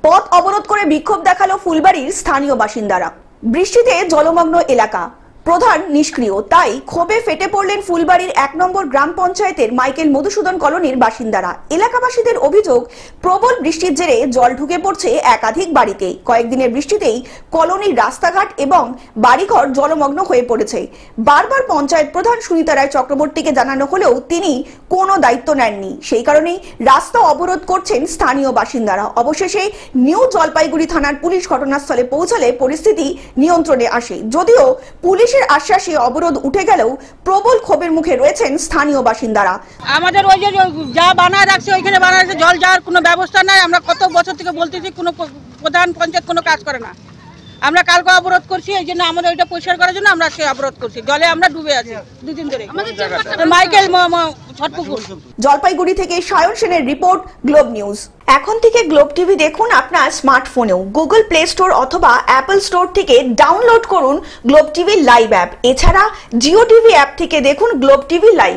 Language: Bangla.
পথ অবরোধ করে বিক্ষোভ দেখালো ফুলবাড়ির স্থানীয় বাসিন্দারা। বৃষ্টিতে জলমগ্ন এলাকা, প্রধান নিষ্ক্রিয়, তাই ক্ষোভে ফেটে পড়লেন ফুলবাড়ির 1 নম্বর গ্রাম পঞ্চায়েতের মাইকেল মধুসূদন কলোনির বাসিন্দারা। এলাকাবাসীদের অভিযোগ, প্রবল বৃষ্টির জেরে জল ঢুকে পড়ছে একাধিক বাড়িতে। কয়েকদিনের বৃষ্টিতেই কলোনির রাস্তাঘাট এবং বাড়িঘর জলমগ্ন হয়ে পড়েছে। বারবার পঞ্চায়েত প্রধান সুনিতা রায় চক্রবর্তীকে জানানো হলেও তিনি কোনো দায়িত্ব নেননি। সেই কারণেই রাস্তা অবরোধ করছেন স্থানীয় বাসিন্দারা। অবশেষে নিউ জলপাইগুড়ি থানার পুলিশ ঘটনাস্থলে পৌঁছালে পরিস্থিতি নিয়ন্ত্রণে আসে। যদিও পুলিশ আশ্বাসে অবরোধ উঠে গেলেও প্রবল ক্ষোভের মুখে রয়েছেন স্থানীয় বাসিন্দারা। আমাদের ওই যে যা বানায় রাখছে ওইখানে বানায় রাখছে, জল যাওয়ার কোনো ব্যবস্থা নাই। আমরা কত বছর থেকে বলতেছি, কোনো প্রধান পঞ্চায়েত কোনো কাজ করে না। আমরা কালকে অবরোধ করছি, এই জন্য আমাদের ওইটা পরিষ্কার করার জন্য আমরা আজকে অবরোধ করছি। জলে আমরা ডুবে আছি দুদিন ধরে। মাইকেল ছটপুকুর। জলপাইগুড়ি থেকে সায়ন সেনের রিপোর্ট, গ্লোব নিউজ। এখন থেকে গ্লোব টিভি দেখুন আপনার স্মার্টফোনেও। গুগল প্লে স্টোর অথবা অ্যাপল স্টোর থেকে ডাউনলোড করুন গ্লোব টিভি লাইভ অ্যাপ। এছাড়া জিও টিভি অ্যাপ থেকে দেখুন গ্লোব টিভি লাইভ।